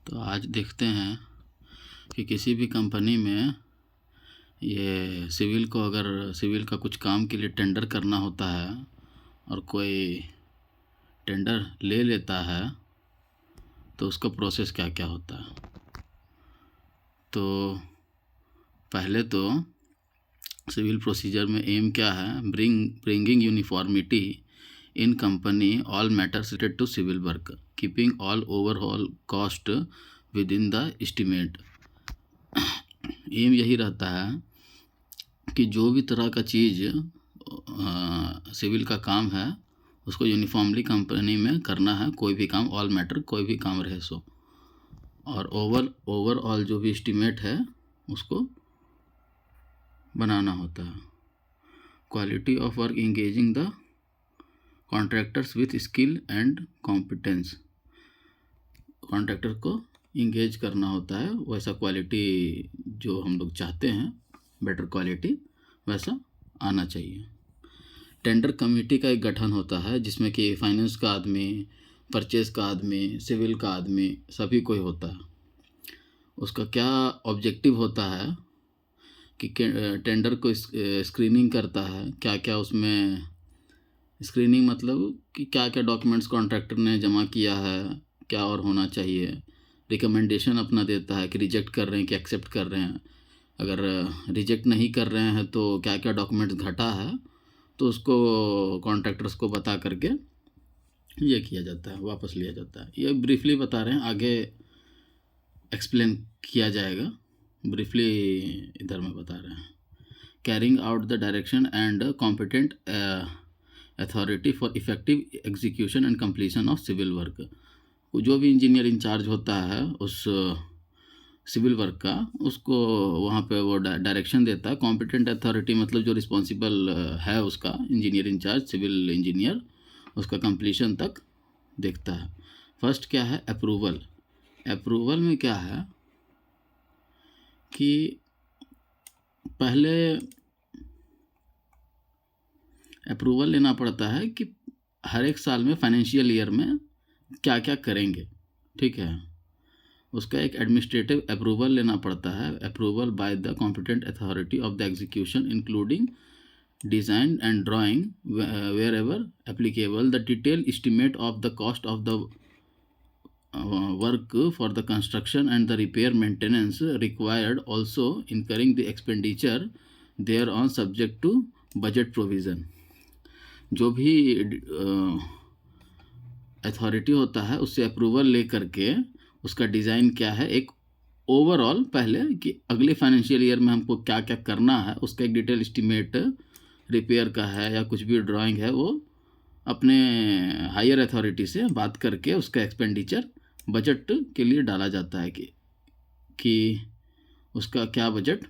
तो आज देखते हैं कि किसी भी कंपनी में ये सिविल को अगर सिविल का कुछ काम के लिए टेंडर करना होता है और कोई टेंडर ले लेता है तो उसका प्रोसेस क्या क्या होता है। तो पहले तो सिविल प्रोसीजर में एम क्या है, bringing uniformity in company all matters related to civil work, keeping all overall cost within the estimate. M यही रहता है कि जो भी तरह का चीज़ सिविल का काम है उसको यूनिफॉर्मली कंपनी में करना है। कोई भी काम, ऑल मैटर, कोई भी काम रहे सो, और ओवरऑल जो भी एस्टिमेट है उसको बनाना होता है। Quality of work engaging the contractors with skill and competence, contractor को इंगेज करना होता है, वैसा क्वालिटी जो हम लोग चाहते हैं, बेटर क्वालिटी वैसा आना चाहिए। टेंडर कमेटी का एक गठन होता है जिसमें कि फाइनेंस का आदमी, परचेज का आदमी, सिविल का आदमी, सभी कोई होता है। उसका क्या ऑब्जेक्टिव होता है कि टेंडर को स्क्रीनिंग करता है। क्या क्या उसमें स्क्रीनिंग मतलब कि क्या क्या डॉक्यूमेंट्स कॉन्ट्रैक्टर ने जमा किया है, क्या और होना चाहिए। रिकमेंडेशन अपना देता है कि रिजेक्ट कर रहे हैं कि एक्सेप्ट कर रहे हैं। अगर रिजेक्ट नहीं कर रहे हैं तो क्या क्या डॉक्यूमेंट्स घटा है तो उसको कॉन्ट्रैक्टर्स को बता करके ये किया जाता है, वापस लिया जाता है। ये ब्रीफली बता रहे हैं, आगे एक्सप्लेन किया जाएगा। ब्रीफली इधर में बता रहे हैं। Carrying out the direction and competent authority for effective execution and completion of civil work. जो भी इंजीनियर इंचार्ज होता है उस सिविल वर्क का, उसको वहाँ पे वो डायरेक्शन देता है। कॉम्पिटेंट अथॉरिटी मतलब जो रिस्पॉन्सिबल है उसका, इंजीनियर इंचार्ज, सिविल इंजीनियर, उसका कंप्लीशन तक देखता है। फर्स्ट क्या है, अप्रूवल। अप्रूवल में क्या है कि पहले अप्रूवल लेना पड़ता है कि हर एक साल में, फाइनेंशियल ईयर में क्या क्या करेंगे, ठीक है। उसका एक एडमिनिस्ट्रेटिव अप्रूवल लेना पड़ता है। Approval by the competent authority of the execution including design and drawing wherever applicable, the detail estimate of the cost of the work for the construction and the repair maintenance required, also incurring the expenditure thereon subject to budget provision. जो भी authority होता है उससे approval ले करके उसका design क्या है, एक ओवरऑल पहले कि अगले फाइनेंशियल ईयर में हमको क्या क्या करना है, उसका एक डिटेल एस्टिमेट, रिपेयर का है या कुछ भी ड्राइंग है, वो अपने हायर अथॉरिटी से बात करके उसका एक्सपेंडिचर बजट के लिए डाला जाता है कि उसका क्या बजट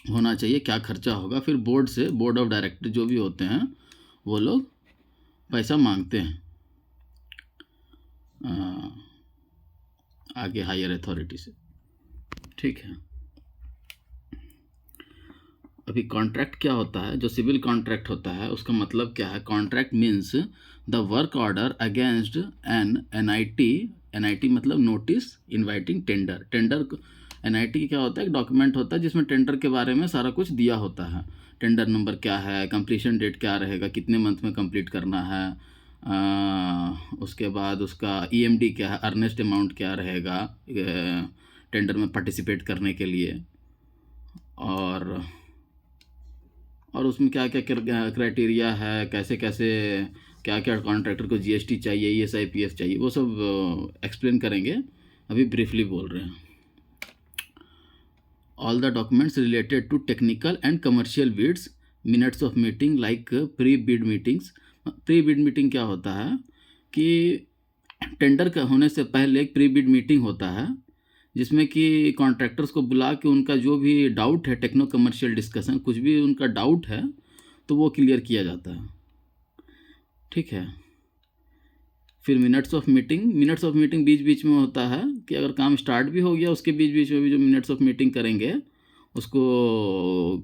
होना चाहिए, क्या खर्चा होगा। फिर बोर्ड से, बोर्ड ऑफ डायरेक्टर जो भी होते हैं वो लोग पैसा मांगते हैं आगे हायर अथॉरिटी से, ठीक है। अभी कॉन्ट्रैक्ट क्या होता है, जो सिविल कॉन्ट्रैक्ट होता है उसका मतलब क्या है। Contract means the work order against an NIT. NIT मतलब notice inviting tender. Tender NIT क्या होता है, एक डॉक्यूमेंट होता है जिसमें टेंडर के बारे में सारा कुछ दिया होता है। टेंडर नंबर क्या है, कंप्लीशन डेट क्या रहेगा, कितने मंथ में कंप्लीट करना है, उसके बाद उसका ईएमडी क्या है, अर्नेस्ट अमाउंट क्या रहेगा टेंडर में पार्टिसिपेट करने के लिए, और उसमें क्या क्या क्राइटेरिया है, कैसे कैसे क्या क्या कॉन्ट्रैक्टर को जीएसटी चाहिए, ईएसआई पीएफ चाहिए, वो सब एक्सप्लेन करेंगे। अभी ब्रीफली बोल रहे हैं। All the documents related to technical and commercial bids, minutes of meeting like pre bid meetings. Pre bid meeting क्या होता है कि टेंडर का होने से पहले एक प्री बिड मीटिंग होता है जिसमें कि कॉन्ट्रैक्टर्स को बुला के उनका जो भी डाउट है, टेक्नो कमर्शियल डिस्कशन, कुछ भी उनका डाउट है तो वो क्लियर किया जाता है, ठीक है। फिर मिनट्स ऑफ मीटिंग बीच बीच में होता है कि अगर काम स्टार्ट भी हो गया उसके बीच बीच में भी जो मिनट्स ऑफ मीटिंग करेंगे उसको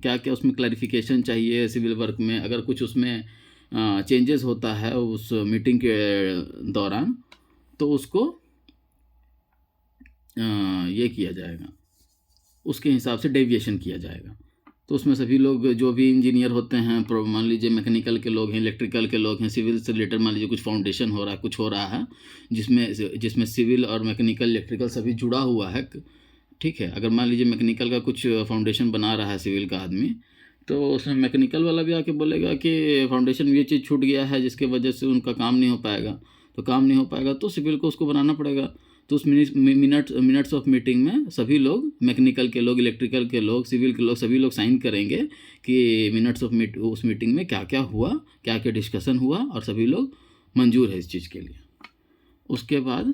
क्या क्या उसमें क्लैरिफिकेशन चाहिए सिविल वर्क में। अगर कुछ उसमें चेंजेस होता है उस मीटिंग के दौरान तो उसको ये किया जाएगा, उसके हिसाब से डेविएशन किया जाएगा। तो उसमें सभी लोग जो भी इंजीनियर होते हैं, मान लीजिए मैकेनिकल के लोग हैं, इलेक्ट्रिकल के लोग हैं, सिविल से रिलेटेड मान लीजिए कुछ फाउंडेशन हो रहा है, कुछ हो रहा है जिसमें सिविल और मैकेनिकल इलेक्ट्रिकल सभी जुड़ा हुआ है, ठीक है। अगर मान लीजिए मैकेनिकल का कुछ फाउंडेशन बना रहा है सिविल का आदमी, तो उसमें मैकेनिकल वाला भी आके बोलेगा कि फाउंडेशन में ये चीज़ छूट गया है जिसके वजह से उनका काम नहीं हो पाएगा, तो काम नहीं हो पाएगा तो सिविल को उसको बनाना पड़ेगा। तो उस मिनट्स ऑफ मीटिंग में सभी लोग, मैकेनिकल के लोग, इलेक्ट्रिकल के लोग, सिविल के लोग, सभी लोग साइन करेंगे कि मिनट्स ऑफ उस मीटिंग में क्या क्या हुआ, क्या क्या डिस्कशन हुआ, और सभी लोग मंजूर है इस चीज़ के लिए। उसके बाद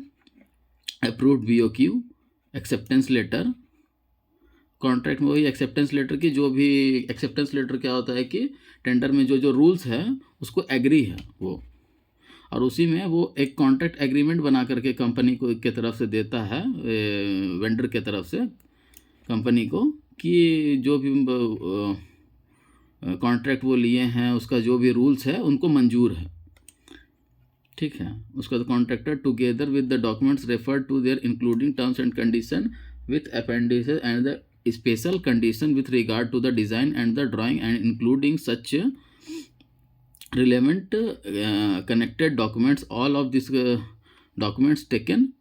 approved BOQ, acceptance letter. Contract में वही एक्सेप्टेंस लेटर की, जो भी एक्सेप्टेंस लेटर क्या होता है कि टेंडर में जो जो रूल्स है उसको एग्री है वो, और उसी में वो एक कॉन्ट्रैक्ट एग्रीमेंट बना करके कंपनी को के तरफ से देता है, वेंडर के तरफ से कंपनी को, कि जो भी कॉन्ट्रैक्ट वो लिए हैं उसका जो भी रूल्स है उनको मंजूर है, ठीक है। उसका contractor together with the documents refer to their including terms and condition with appendices and the special condition with regard to the design and the drawing and including such relevant connected documents, all of these documents taken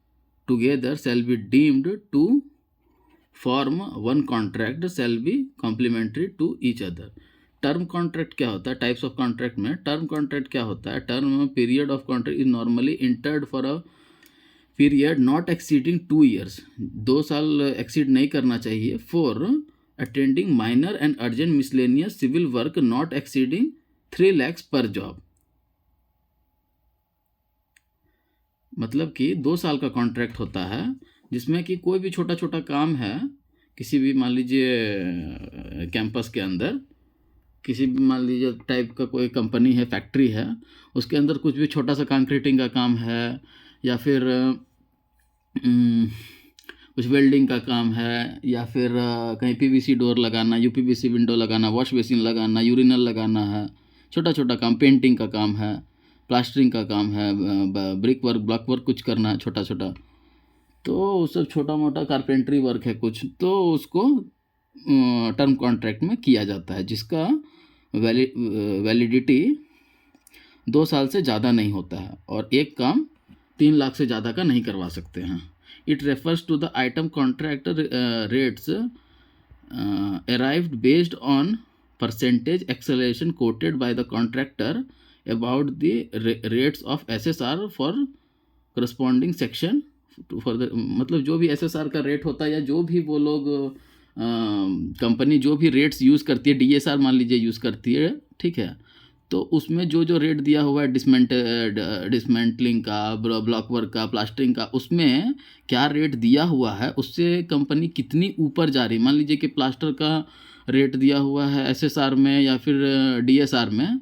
together shall be deemed to form one contract, shall be complementary to each other. Term contract क्या होता है? Types of contract में term contract क्या होता है? Term period of contract is normally entered for a period not exceeding 2 years, 2 साल exceed नहीं करना चाहिए, for attending minor and urgent miscellaneous civil work not exceeding 3 lakhs per job. मतलब कि 2 साल का कॉन्ट्रैक्ट होता है जिसमें कि कोई भी छोटा छोटा काम है, किसी भी मान लीजिए कैंपस के अंदर किसी भी मान लीजिए टाइप का कोई कंपनी है, फैक्ट्री है, उसके अंदर कुछ भी छोटा सा कंक्रीटिंग का काम है, या फिर कुछ वेल्डिंग का काम है, या फिर कहीं PVC डोर लगाना, UPVC विंडो लगाना, वॉश बेसिन लगाना, यूरिनल लगाना है, छोटा छोटा काम, पेंटिंग का काम है, प्लास्टरिंग का काम है, ब्रिक वर्क, ब्लॉक वर्क कुछ करना है छोटा छोटा, तो सब छोटा मोटा कारपेंट्री वर्क है कुछ, तो उसको टर्म कॉन्ट्रैक्ट में किया जाता है, जिसका वैलिडिटी 2 साल से ज़्यादा नहीं होता है, और एक काम 3 लाख से ज़्यादा का नहीं करवा सकते हैं। It refers to the item contract rates arrived based on percentage acceleration quoted by the contractor about the rates of SSR for corresponding section for the, मतलब जो भी SSR का रेट होता है, या जो भी वो लोग कंपनी जो भी रेट्स यूज़ करती है, DSR मान लीजिए यूज़ करती है, ठीक है, तो उसमें जो जो रेट दिया हुआ है डिसमेंटलिंग का, ब्लॉक वर्क का, प्लास्टरिंग का, उसमें क्या रेट दिया हुआ है उससे कंपनी कितनी ऊपर जा रही है। मान लीजिए कि प्लास्टर का रेट दिया हुआ है SSR में या फिर DSR में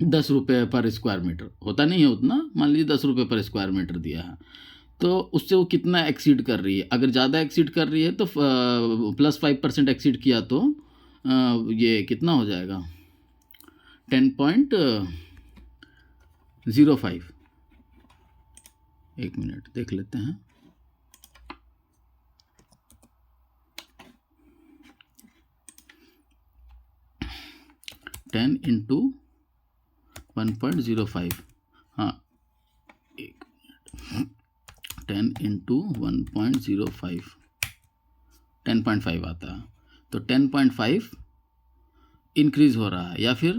10 रुपये पर स्क्वायर मीटर, होता नहीं है उतना, मान लीजिए 10 रुपये पर स्क्वायर मीटर दिया है, तो उससे वो कितना एक्सीड कर रही है। अगर ज़्यादा एक्सीड कर रही है तो +5% एक्सीड किया तो ये कितना हो जाएगा, 10.05। एक मिनट देख लेते हैं, टेन इंटू 1.05, हाँ एक मिनट, 10 इंटू 1.05 10.5 आता है, तो 10.5 इंक्रीज़ हो रहा है, या फिर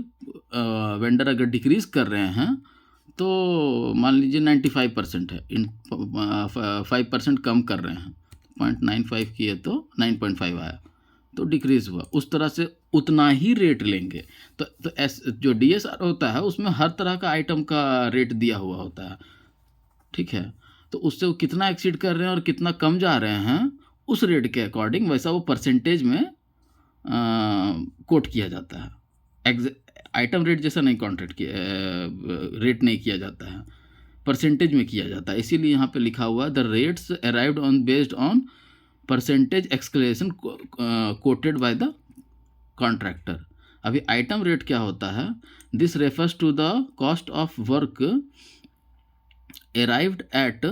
वेंडर अगर डिक्रीज़ कर रहे हैं तो मान लीजिए 95% है, 5% कम कर रहे हैं, 0.95 किए तो 9.5 आया, तो डिक्रीज़ हुआ, उस तरह से उतना ही रेट लेंगे। तो जो DSR होता है उसमें हर तरह का आइटम का रेट दिया हुआ होता है, ठीक है, तो उससे वो कितना एक्सीड कर रहे हैं और कितना कम जा रहे हैं, उस रेट के अकॉर्डिंग वैसा वो परसेंटेज में कोट किया जाता है। आइटम रेट जैसा नहीं कॉन्ट्रैक्ट किया, रेट नहीं किया जाता है, परसेंटेज में किया जाता है। इसीलिए यहाँ पे लिखा हुआ the rates arrived on based on percentage escalation quoted by the contractor. अभी आइटम रेट क्या होता है? This refers to the cost of work arrived at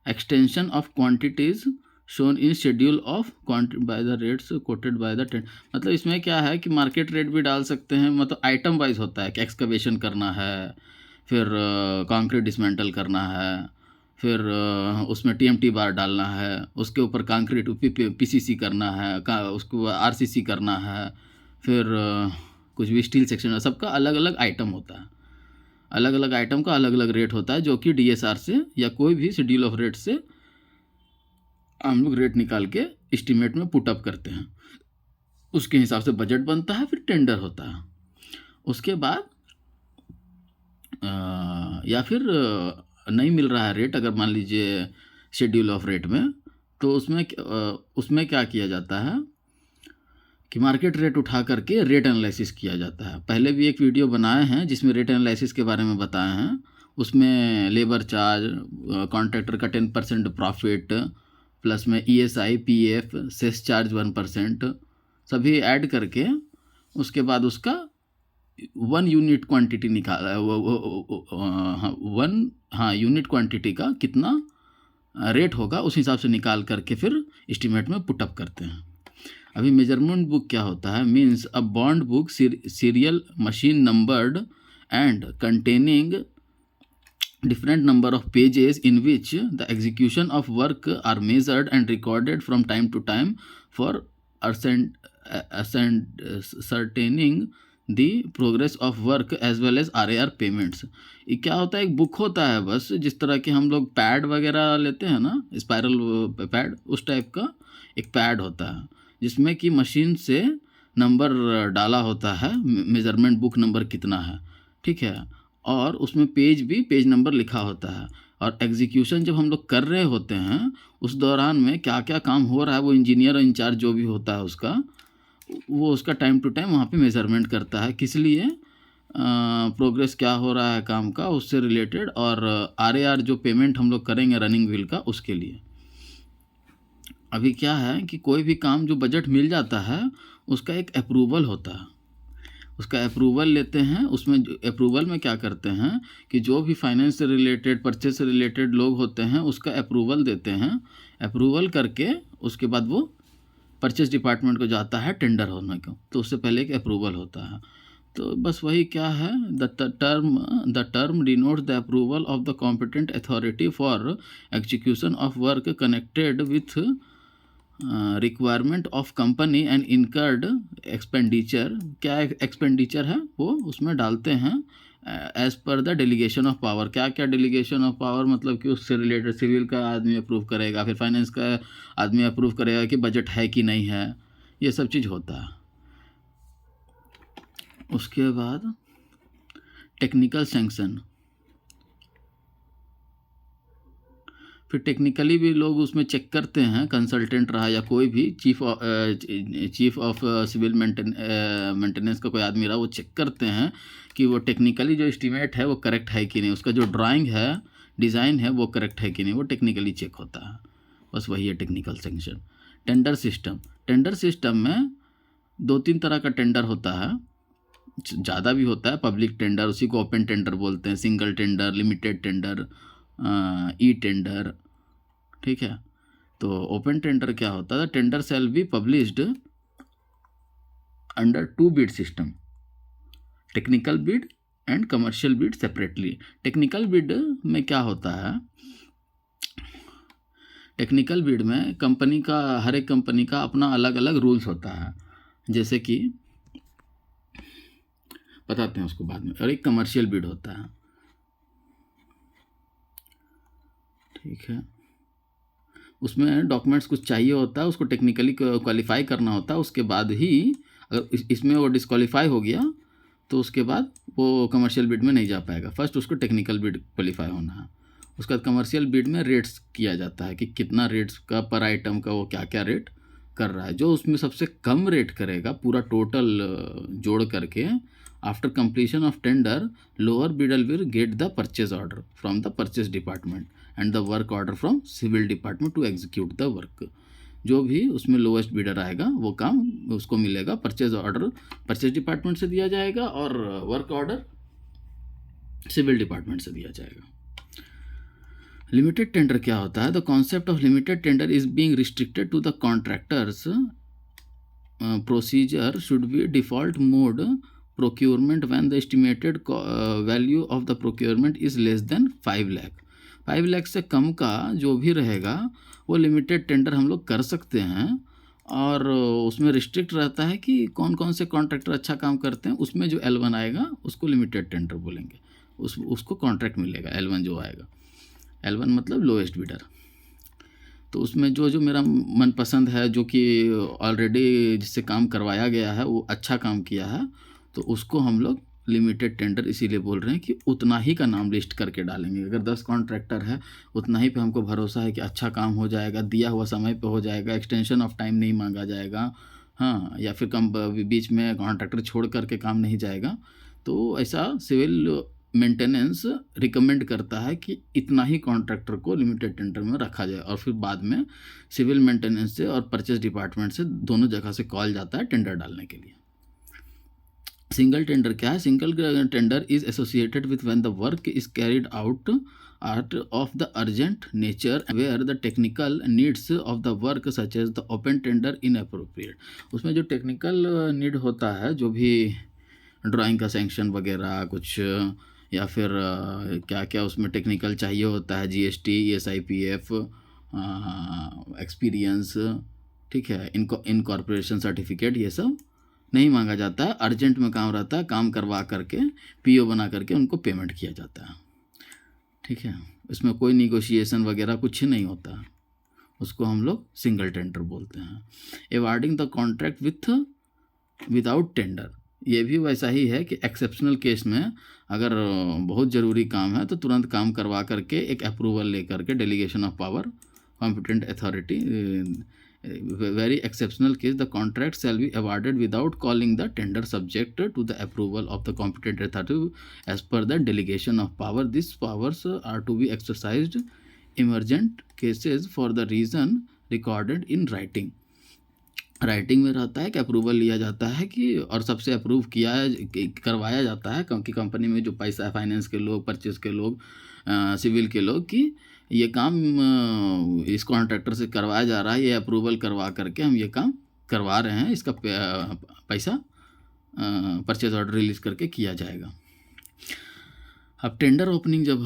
extension of quantities shown in schedule of by the rates quoted by the tender. मतलब इसमें क्या है कि market rate भी डाल सकते हैं, मतलब आइटम वाइज होता है कि एक्सकवेशन करना है, फिर कंक्रीट डिसमेंटल करना है, फिर उसमें टीएमटी बार डालना है, उसके ऊपर कंक्रीट पीसीसी करना है, उसको आरसीसी करना है, फिर कुछ भी स्टील सेक्शन, सबका अलग अलग आइटम होता है। अलग अलग आइटम का अलग अलग रेट होता है, जो कि डीएसआर से या कोई भी शेड्यूल ऑफ रेट से हम लोग रेट निकाल के एस्टीमेट में पुटअप करते हैं। उसके हिसाब से बजट बनता है, फिर टेंडर होता है। उसके बाद या फिर नहीं मिल रहा है रेट, अगर मान लीजिए शेड्यूल ऑफ रेट में, तो उसमें क्या किया जाता है कि मार्केट रेट उठा करके रेट एनालिसिस किया जाता है। पहले भी एक वीडियो बनाए हैं जिसमें रेट एनालिसिस के बारे में बताए हैं। उसमें लेबर चार्ज, कॉन्ट्रैक्टर का 10% प्रॉफिट, प्लस में ईएसआई, पीएफ, सेस चार्ज 1%, सभी ऐड करके उसके बाद उसका 1 यूनिट क्वांटिटी निकाला, यूनिट क्वांटिटी का कितना रेट होगा उस हिसाब से निकाल करके फिर एस्टीमेट में पुटअप करते हैं। अभी मेजरमेंट बुक क्या होता है, means a bond book serial machine numbered and containing different number of pages in which the execution of work are measured and recorded from time to time for ascertaining the progress of work as well as RAR payments। ये क्या होता है, एक book होता है बस, जिस तरह के हम लोग पैड वगैरह लेते हैं ना, स्पायरल पैड, उस टाइप का एक पैड होता है जिसमें कि मशीन से नंबर डाला होता है, मेजरमेंट बुक नंबर कितना है, ठीक है, और उसमें पेज नंबर लिखा होता है। और एग्जीक्यूशन जब हम लोग कर रहे होते हैं उस दौरान में क्या क्या काम हो रहा है, वो इंजीनियर और इंचार्ज जो भी होता है वो उसका टाइम टू टाइम वहाँ पे मेजरमेंट करता है, किस लिए, प्रोग्रेस क्या हो रहा है काम का उससे रिलेटेड, और आरएआर जो पेमेंट हम लोग करेंगे रनिंग व्हील का उसके लिए। अभी क्या है कि कोई भी काम जो बजट मिल जाता है उसका एक अप्रूवल होता है, उसका अप्रूवल लेते हैं। उसमें अप्रूवल में क्या करते हैं कि जो भी फाइनेंस से रिलेटेड, परचेज से रिलेटेड लोग होते हैं उसका अप्रूवल देते हैं। अप्रूवल करके उसके बाद वो परचेज डिपार्टमेंट को जाता है टेंडर होने को, तो उससे पहले एक अप्रूवल होता है। तो बस वही क्या है, the term denotes the approval of the competent authority for execution of work connected with requirement of company and incurred expenditure. क्या एक्सपेंडिचर है वो उसमें डालते हैं as per the delegation of power. क्या क्या डेलीगेशन ऑफ पावर, मतलब कि उससे रिलेटेड सिविल का आदमी अप्रूव करेगा, फिर फाइनेंस का आदमी अप्रूव करेगा कि बजट है कि नहीं है, ये सब चीज़ होता है। उसके बाद टेक्निकल सैंक्शन, फिर टेक्निकली भी लोग उसमें चेक करते हैं, कंसल्टेंट रहा या कोई भी चीफ ऑफ सिविल मेंटेनेंस का कोई आदमी रहा, वो चेक करते हैं कि वो टेक्निकली जो एस्टीमेट है वो करेक्ट है कि नहीं, उसका जो ड्राइंग है, डिज़ाइन है, वो करेक्ट है कि नहीं, वो टेक्निकली चेक होता है। बस वही है टेक्निकल सैंक्शन। टेंडर सिस्टम में 2-3 तरह का टेंडर होता है, ज़्यादा भी होता है। पब्लिक टेंडर, उसी को ओपन टेंडर बोलते हैं, single tender, limited tender, e tender, ठीक है। तो ओपन टेंडर क्या होता है, tender shall be published under 2 bid system, technical bid and commercial bid separately. Technical bid में क्या होता है, टेक्निकल बिड में कंपनी का, हर एक कंपनी का अपना अलग अलग रूल्स होता है, जैसे कि बताते हैं उसको बाद में। और एक कमर्शियल बिड होता है, ठीक है। उसमें डॉक्यूमेंट्स कुछ चाहिए होता है, उसको टेक्निकली क्वालिफाई करना होता है, उसके बाद ही अगर इसमें वो डिस्क्वालीफाई हो गया तो उसके बाद वो कमर्शियल बिड में नहीं जा पाएगा। फर्स्ट उसको टेक्निकल बिड क्वालिफाई होना है, उसके बाद कमर्शियल बिड में रेट्स किया जाता है कि कितना रेट्स का पर आइटम का वो क्या क्या रेट कर रहा है। जो उसमें सबसे कम रेट करेगा पूरा टोटल जोड़ करके, after completion of tender lower bidder will get the purchase order from the purchase department and the work order from civil department to execute the work. जो भी उसमें लोएस्ट बिडर आएगा वो काम उसको मिलेगा। परचेज ऑर्डर परचेज डिपार्टमेंट से दिया जाएगा और वर्क ऑर्डर सिविल डिपार्टमेंट से दिया जाएगा। लिमिटेड टेंडर क्या होता है? The concept of limited tender is being restricted to the contractors procedure should be default mode procurement when the estimated value of the procurement is less than 5 lakh. 5 lakh से कम का जो भी रहेगा वो लिमिटेड टेंडर हम लोग कर सकते हैं, और उसमें रिस्ट्रिक्ट रहता है कि कौन कौन से कॉन्ट्रैक्टर अच्छा काम करते हैं, उसमें जो L1 आएगा उसको लिमिटेड टेंडर बोलेंगे, उसको कॉन्ट्रैक्ट मिलेगा। L1 जो आएगा, L1 मतलब लोएस्ट बिडर। तो उसमें जो जो मेरा मनपसंद है, जो कि ऑलरेडी जिससे काम करवाया गया है वो अच्छा काम किया है, तो उसको हम लोग लिमिटेड टेंडर इसीलिए बोल रहे हैं कि उतना ही का नाम लिस्ट करके डालेंगे। अगर 10 कॉन्ट्रैक्टर है, उतना ही पे हमको भरोसा है कि अच्छा काम हो जाएगा, दिया हुआ समय पे हो जाएगा, एक्सटेंशन ऑफ टाइम नहीं मांगा जाएगा, हाँ, या फिर कम बीच में कॉन्ट्रैक्टर छोड़ करके काम नहीं जाएगा। तो ऐसा सिविल मेंटेनेंस रिकमेंड करता है कि इतना ही कॉन्ट्रैक्टर को लिमिटेड टेंडर में रखा जाए, और फिर बाद में सिविल मेंटेनेंस से और परचेस डिपार्टमेंट से दोनों जगह से कॉल जाता है टेंडर डालने के लिए। सिंगल टेंडर क्या है? Single tender is associated with when the work is carried out of the urgent nature where the technical needs of the work such as the open tender inappropriate. उसमें जो technical need होता है, जो भी drawing का sanction वगैरह कुछ, या फिर क्या क्या उसमें टेक्निकल चाहिए होता है, GST, SIPF, एक्सपीरियंस, ठीक है, इनकॉर्पोरेशन सर्टिफिकेट, ये सब नहीं मांगा जाता है। अर्जेंट में काम रहता है, काम करवा करके PO बना करके उनको पेमेंट किया जाता है, ठीक है। इसमें कोई निगोशिएशन वगैरह कुछ नहीं होता है, उसको हम लोग सिंगल टेंडर बोलते हैं। Awarding the contract without tender, ये भी वैसा ही है कि एक्सेप्शनल केस में अगर बहुत ज़रूरी काम है तो तुरंत काम करवा करके एक अप्रूवल लेकर के, delegation of power, competent authority, very exceptional case the contract shall be awarded without calling the tender subject to the approval of the competent authority as per the delegation of power. These powers are to be exercised emergent cases for the reason recorded in writing. Writing में रहता है कि approval लिया जाता है कि, और सबसे अप्रूव किया करवाया जाता है, क्योंकि कंपनी में जो पैसा है, फाइनेंस के लोग, परचेस के लोग, सिविल के लोग, कि ये काम इस कॉन्ट्रैक्टर से करवाया जा रहा है, ये अप्रूवल करवा करके हम ये काम करवा रहे हैं, इसका पैसा परचेज ऑर्डर रिलीज़ करके किया जाएगा। अब टेंडर ओपनिंग जब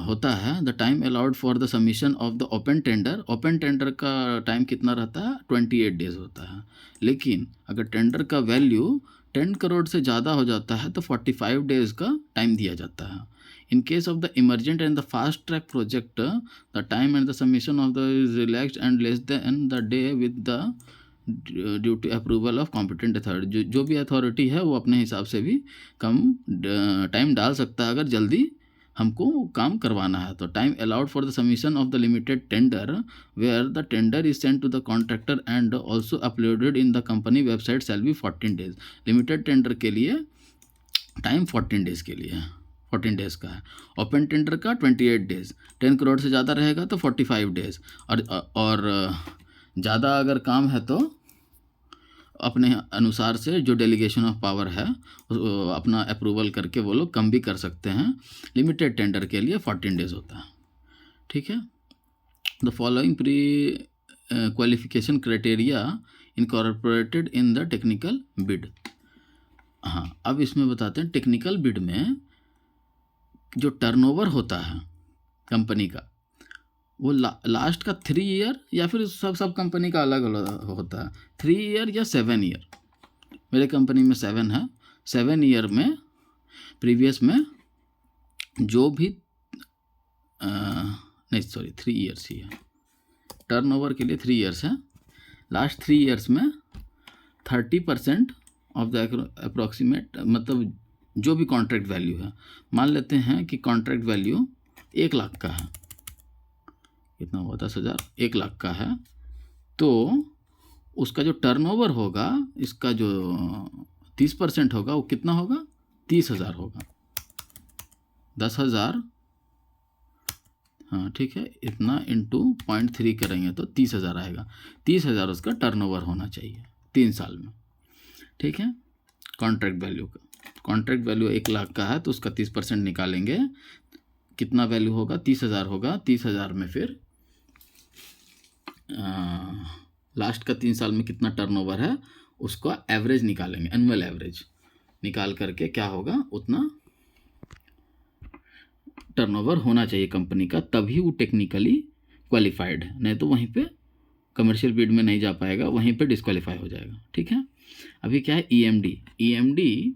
होता है, the time allowed for the submission of the open tender का टाइम कितना रहता है? 28 डेज होता है। लेकिन अगर टेंडर का वैल्यू 10 करोड़ से ज़्यादा हो जाता है तो 45 डेज का टाइम दिया जाता है। In case of the emergent and the fast track project, the time and the submission of the is relaxed and less than the day with the due to approval of competent authority. जो भी authority है वो अपने हिसाब से भी कम time डाल सकता है अगर जल्दी हमको काम करवाना है। तो time allowed for the submission of the limited tender where the tender is send to the contractor and also uploaded in the company website shall be 14 days. Limited tender के लिए टाइम 14 डेज के लिए 14 days का है। Open tender का 28 days, 10 crore से ज़्यादा रहेगा तो 45 डेज़, और ज़्यादा अगर काम है तो अपने अनुसार से जो डेलीगेशन ऑफ पावर है अपना अप्रूवल करके वो लोग कम भी कर सकते हैं। लिमिटेड टेंडर के लिए 14 डेज़ होता है, ठीक है। The following pre qualification criteria incorporated in the technical bid. हाँ, अब इसमें बताते हैं टेक्निकल बिड में जो टर्नओवर होता है कंपनी का, वो लास्ट का 3 ईयर या फिर सब कंपनी का अलग अलग होता है, 3 ईयर या 7 ईयर। मेरे कंपनी में 7 है। 7 ईयर में प्रीवियस में जो भी 3 ईयर्स ही है। टर्नओवर के लिए 3 ईयर्स है। लास्ट 3 ईयर्स में 30% ऑफ द अप्रॉक्सीमेट, मतलब जो भी कॉन्ट्रैक्ट वैल्यू है, मान लेते हैं कि कॉन्ट्रैक्ट वैल्यू 1 लाख का है, कितना हुआ? 10,000, 1 लाख का है, तो उसका जो टर्नओवर होगा, इसका जो 30% होगा वो कितना होगा? 30,000 होगा। 10,000, हाँ ठीक है, इतना इंटू 0.3 करेंगे तो 30,000 आएगा। 30,000 उसका टर्नओवर होना चाहिए 3 साल में, ठीक है। कॉन्ट्रैक्ट वैल्यू 1 लाख का है तो उसका 30% निकालेंगे, कितना वैल्यू होगा, 30,000 होगा। 30,000 में फिर लास्ट का 3 साल में कितना टर्नओवर है उसका एवरेज निकालेंगे, एनुअल एवरेज निकाल करके क्या होगा उतना टर्नओवर होना चाहिए कंपनी का, तभी वो टेक्निकली क्वालिफाइड है, नहीं तो वहीं पे कमर्शियल बिड में नहीं जा पाएगा, वहीं पे डिस्क्वालीफाई हो जाएगा। ठीक है। अभी क्या है, EMD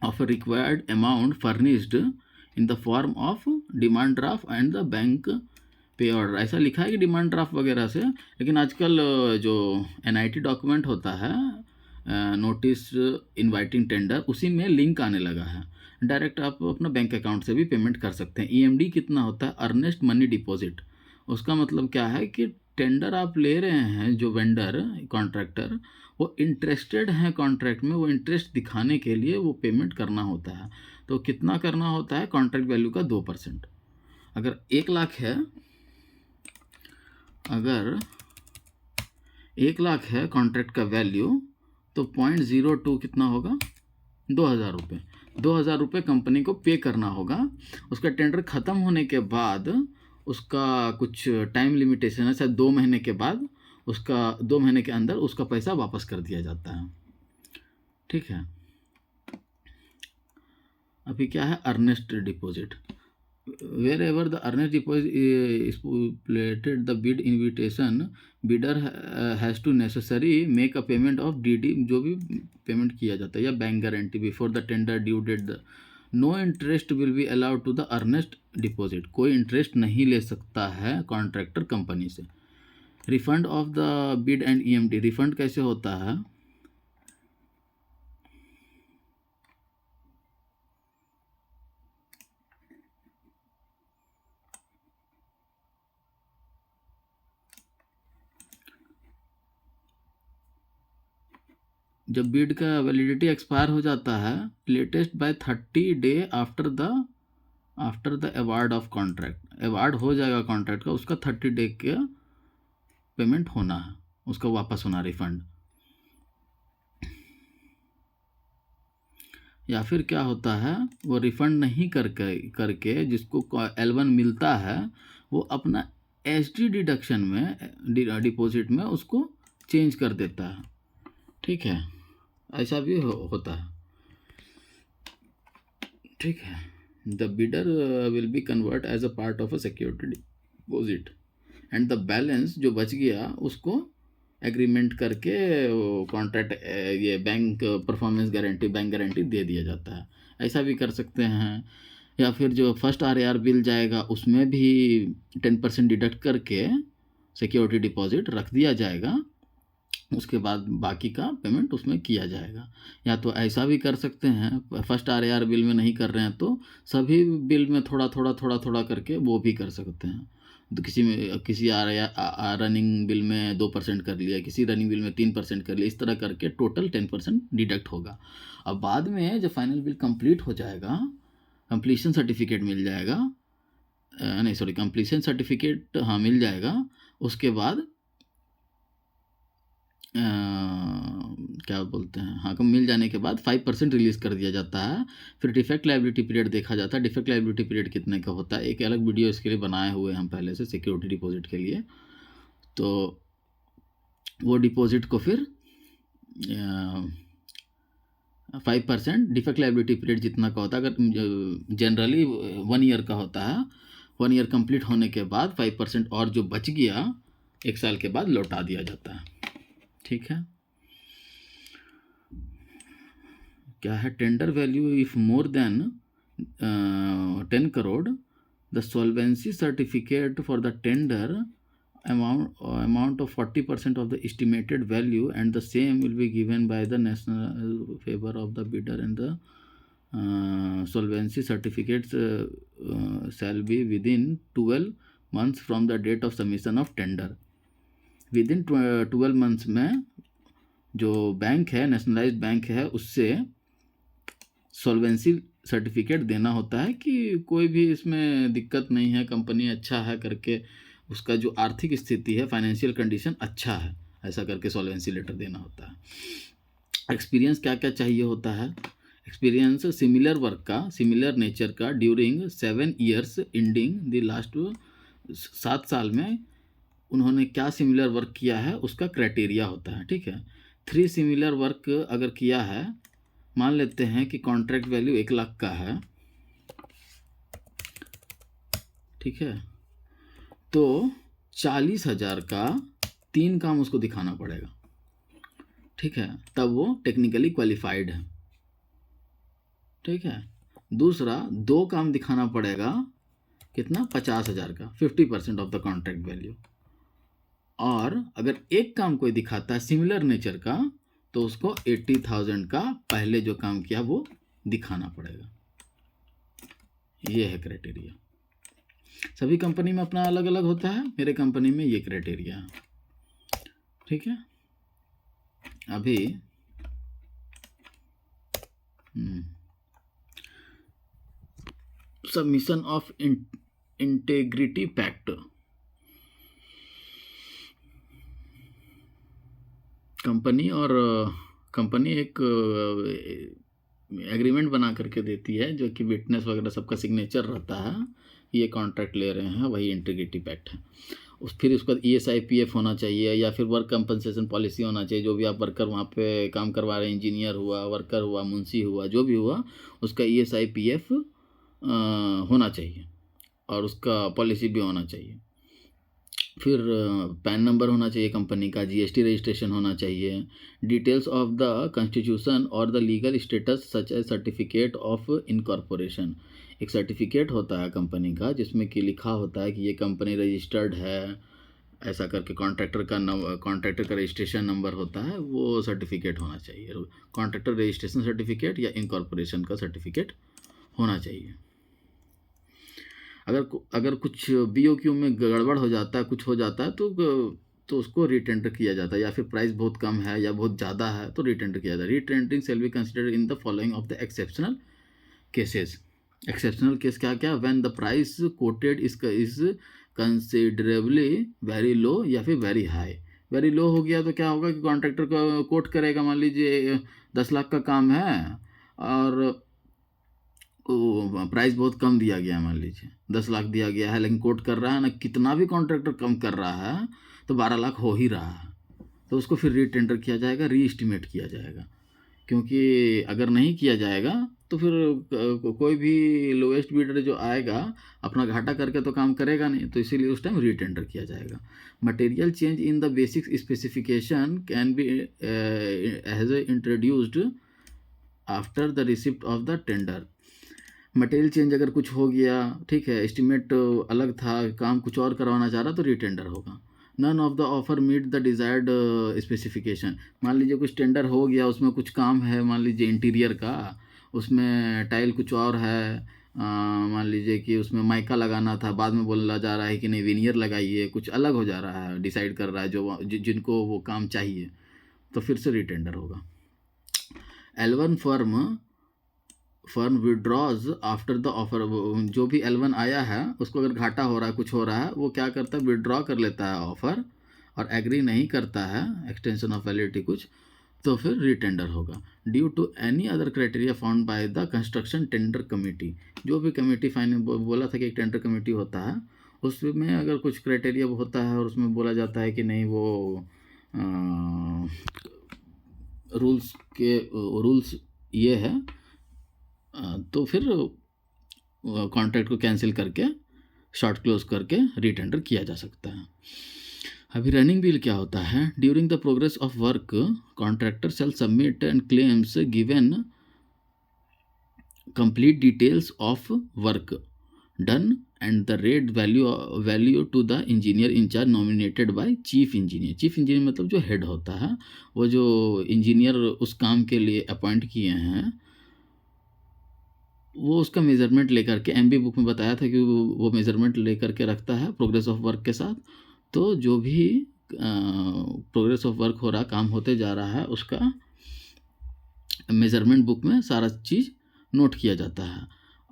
of required amount furnished in the form of demand draft and the bank पे ऑर्डर। ऐसा लिखा है कि डिमांड ड्राफ्ट वगैरह से, लेकिन आजकल जो एनआईटी डॉक्यूमेंट होता है, नोटिस इनवाइटिंग टेंडर, उसी में लिंक आने लगा है, डायरेक्ट आप अपना बैंक अकाउंट से भी पेमेंट कर सकते हैं। ईएमडी कितना होता है, अर्नेस्ट मनी डिपॉजिट। उसका मतलब क्या है कि टेंडर आप ले रहे हैं, जो वेंडर कॉन्ट्रैक्टर वो इंटरेस्टेड हैं कॉन्ट्रैक्ट में, वो इंटरेस्ट दिखाने के लिए वो पेमेंट करना होता है। तो कितना करना होता है, कॉन्ट्रैक्ट वैल्यू का 2%। अगर 1 लाख है, अगर 1 लाख है कॉन्ट्रैक्ट का वैल्यू, तो 0.02 कितना होगा, 2,000 रुपये। 2,000 रुपये कंपनी को पे करना होगा। उसका टेंडर ख़त्म होने के बाद उसका कुछ टाइम लिमिटेशन है, शायद 2 महीने के बाद उसका 2 महीने के अंदर उसका पैसा वापस कर दिया जाता है। ठीक है। अभी क्या है, earnest deposit. Wherever the earnest deposit is stipulated the bid invitation, bidder has to necessary make a payment of DD, जो भी पेमेंट किया जाता है, या bank guarantee before the tender due date. No interest will be allowed to the earnest deposit. कोई interest नहीं ले सकता है कॉन्ट्रैक्टर कंपनी से। Refund of the bid and EMD. Refund कैसे होता है, जब बिड का वैलिडिटी एक्सपायर हो जाता है, latest by 30 day after the award of contract. Award हो जाएगा कॉन्ट्रैक्ट का, उसका 30 डे का पेमेंट होना है, उसका वापस होना रिफंड। या फिर क्या होता है, वो रिफंड नहीं करके जिसको L1 मिलता है, वो अपना एसडी डिडक्शन में, डिपॉजिट में उसको चेंज कर देता है। ठीक है, ऐसा भी होता है। ठीक है। The bidder will be convert as a part of a security deposit and the balance जो बच गया उसको एग्रीमेंट करके कॉन्ट्रैक्ट, ये bank performance guarantee, bank guarantee दे दिया जाता है। ऐसा भी कर सकते हैं। या फिर जो फर्स्ट RAR बिल जाएगा उसमें भी 10% डिडक्ट करके सिक्योरिटी डिपॉजिट रख दिया जाएगा, उसके बाद बाकी का पेमेंट उसमें किया जाएगा। या तो ऐसा भी कर सकते हैं, फर्स्ट RAR बिल में नहीं कर रहे हैं तो सभी बिल में थोड़ा थोड़ा करके वो भी कर सकते हैं। तो किसी रनिंग बिल में 2% कर लिया, किसी रनिंग बिल में 3% कर लिया, इस तरह करके टोटल 10% डिडक्ट होगा। अब बाद में जब फाइनल बिल कंप्लीट हो जाएगा, कंप्लीशन सर्टिफिकेट मिल जाएगा, नहीं सॉरी कंप्लीशन सर्टिफिकेट हाँ मिल जाएगा, उसके बाद क्या बोलते हैं, हाँ मिल जाने के बाद 5% रिलीज़ कर दिया जाता है। फिर डिफेक्ट लायबिलिटी पीरियड देखा जाता है। डिफेक्ट लायबिलिटी पीरियड कितने का होता है, एक अलग वीडियो इसके लिए बनाए हुए हम पहले से सिक्योरिटी डिपॉजिट के लिए। तो वो डिपॉजिट को फिर 5% डिफेक्ट लायबिलिटी पीरियड जितना का होता है, अगर जनरली 1 ईयर का होता है, 1 ईयर कंप्लीट होने के बाद 5% और जो बच गया 1 साल के बाद लौटा दिया जाता है। ठीक है। क्या है, tender value if more than 10 crore, the solvency certificate for the tender amount of 40% of the estimated value and the same will be given by the national favor of the bidder, and the solvency certificates shall be within 12 months from the date of submission of tender। Within 12 months में जो bank है, nationalised bank है, उससे solvency certificate देना होता है कि कोई भी इसमें दिक्कत नहीं है, कंपनी अच्छा है करके, उसका जो आर्थिक स्थिति है, फाइनेंशियल कंडीशन अच्छा है, ऐसा करके सॉल्वेंसी लेटर देना होता है। एक्सपीरियंस क्या क्या चाहिए होता है, एक्सपीरियंस सिमिलर वर्क का, सिमिलर नेचर का during 7 years ending the last 7 साल में उन्होंने क्या सिमिलर वर्क किया है उसका क्राइटेरिया होता है। ठीक है, 3 सिमिलर वर्क अगर किया है, मान लेते हैं कि कॉन्ट्रैक्ट वैल्यू 1 लाख का है, ठीक है, तो 40,000 का 3 काम उसको दिखाना पड़ेगा। ठीक है, तब वो टेक्निकली क्वालिफाइड है। ठीक है, दूसरा 2 काम दिखाना पड़ेगा, कितना, 50,000 का, 50% ऑफ द कॉन्ट्रैक्ट वैल्यू। और अगर एक काम कोई दिखाता है सिमिलर नेचर का तो उसको 80,000 का पहले जो काम किया वो दिखाना पड़ेगा। ये है क्राइटेरिया। सभी कंपनी में अपना अलग अलग होता है, मेरे कंपनी में ये क्राइटेरिया है। ठीक है, अभी submission of integrity pact. Company एक एग्रीमेंट बना करके देती है जो कि विटनेस वगैरह सबका सिग्नेचर रहता है, ये कॉन्ट्रैक्ट ले रहे हैं, वही इंटीग्रिटी पैक्ट है। फिर उसका ESIPF होना चाहिए या फिर वर्क कंपनसेशन पॉलिसी होना चाहिए। जो भी आप वर्कर वहाँ पे काम करवा रहे हैं, इंजीनियर हुआ, वर्कर हुआ, मुंशी हुआ, जो भी हुआ, उसका ESIPF होना चाहिए और उसका पॉलिसी भी होना चाहिए। फिर पैन नंबर होना चाहिए कंपनी का, GST रजिस्ट्रेशन होना चाहिए, डिटेल्स ऑफ द कॉन्स्टिट्यूशन और the legal status such as certificate of incorporation. एक सर्टिफिकेट होता है कंपनी का जिसमें कि लिखा होता है कि ये कंपनी रजिस्टर्ड है, ऐसा करके कॉन्ट्रैक्टर का रजिस्ट्रेशन नंबर होता है, वो सर्टिफिकेट होना चाहिए। कॉन्ट्रैक्टर रजिस्ट्रेशन सर्टिफिकेट या इनकॉर्पोरेशन का सर्टिफिकेट होना चाहिए। अगर कुछ BOQ में गड़बड़ हो जाता है, कुछ हो जाता है तो उसको रीटेंडर किया जाता है, या फिर प्राइस बहुत कम है या बहुत ज़्यादा है तो रीटेंडर किया जाता है। Retendering shall be considered in the following of the exceptional cases. Exceptional case क्या क्या, when the price quoted is considerably very low या फिर वेरी हाई। वेरी लो हो गया तो क्या होगा कि कॉन्ट्रैक्टर को कोट करेगा, मान लीजिए 10 लाख का काम है और प्राइस बहुत कम दिया गया है, मान लीजिए 10 लाख दिया गया है, लेकिन कोट कर रहा है ना, कितना भी कॉन्ट्रैक्टर कम कर रहा है तो 12 लाख हो ही रहा है, तो उसको फिर रीटेंडर किया जाएगा, रीएस्टिमेट किया जाएगा। क्योंकि अगर नहीं किया जाएगा तो फिर कोई भी लोएस्ट बिडर जो आएगा अपना घाटा करके तो काम करेगा नहीं, तो इसीलिए उस टाइम रीटेंडर किया जाएगा। Material change in the basic specification can be as introduced after the receipt of the tender. Material change अगर कुछ हो गया, ठीक है, एस्टिमेट अलग था, काम कुछ और करवाना चाह रहा तो रीटेंडर होगा। None of the offer meet the desired specification. मान लीजिए कुछ टेंडर हो गया, उसमें कुछ काम है, मान लीजिए इंटीरियर का, उसमें टाइल कुछ और है, मान लीजिए कि उसमें माइका लगाना था, बाद में बोला जा रहा है कि नहीं विनियर लगाइए, कुछ अलग हो जा रहा है, डिसाइड कर रहा है जिनको वो काम चाहिए, तो फिर से रीटेंडर होगा। L1 firm withdraws after the offer. जो भी L1 आया है उसको अगर घाटा हो रहा है, कुछ हो रहा है, वो क्या करता है, विड्रॉ कर लेता है ऑफर और एग्री नहीं करता है एक्सटेंशन ऑफ वैलिडिटी कुछ, तो फिर रीटेंडर होगा। Due to any other criteria found by the construction tender committee. जो भी कमेटी बोला था कि एक टेंडर कमेटी होता है, उसमें अगर कुछ क्राइटेरिया होता है और उसमें बोला जाता है कि नहीं वो रूल्स ये है, तो फिर कॉन्ट्रैक्ट को कैंसिल करके शॉर्ट क्लोज करके रीटेंडर किया जा सकता है। अभी रनिंग बिल क्या होता है, during the progress of work contractor shall submit and claims given complete details of work done and the rate value to the engineer in charge nominated by chief engineer. Chief engineer मतलब जो head होता है, वो जो engineer उस काम के लिए अपॉइंट किए हैं, वो उसका मेज़रमेंट लेकर के, MB बुक में बताया था कि वो मेज़रमेंट लेकर के रखता है प्रोग्रेस ऑफ वर्क के साथ। तो जो भी प्रोग्रेस ऑफ वर्क हो रहा, काम होते जा रहा है, उसका मेज़रमेंट बुक में सारा चीज़ नोट किया जाता है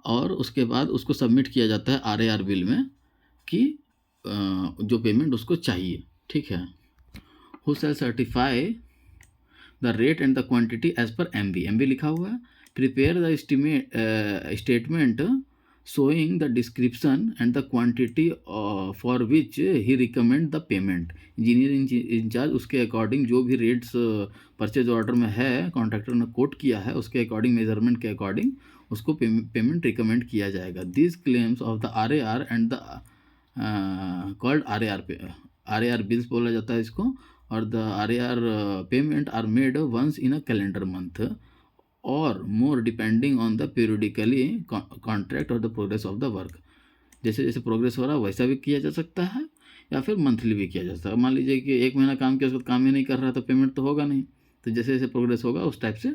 और उसके बाद उसको सबमिट किया जाता है RAR बिल में कि जो पेमेंट उसको चाहिए। ठीक है, who shall certify the rate and the quantity as per MB। MB लिखा हुआ है prepare the statement showing the description and the quantity for which he recommend the payment. Engineer in charge उसके अकॉर्डिंग जो भी रेट्स परचेज ऑर्डर में है contractor ने coat किया है उसके अकॉर्डिंग मेजरमेंट के अकॉर्डिंग उसको पेमेंट रिकमेंड किया जाएगा. This claims of the RAR and the called RAR bills बोला जाता है इसको. और the RAR payment are made once in a calendar month or more depending on the periodically contract और the progress of the work. जैसे जैसे progress हो रहा है वैसा भी किया जा सकता है या फिर मंथली भी किया जा सकता है. मान लीजिए कि 1 महीना काम किया उसके बाद काम ही नहीं कर रहा तो पेमेंट तो होगा नहीं. तो जैसे जैसे प्रोग्रेस होगा उस टाइप से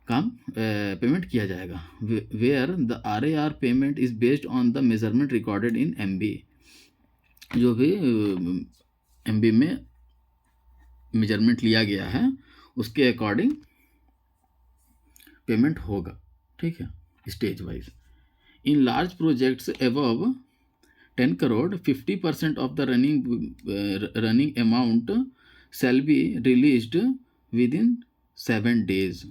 काम पेमेंट किया जाएगा. Where the RAR payment is based on the measurement recorded in MB. जो भी MB में मेजरमेंट लिया गया है उसके अकॉर्डिंग पेमेंट होगा. ठीक है, stage wise. In large projects above 10 crore 50% of the running amount shell be released with in 7 days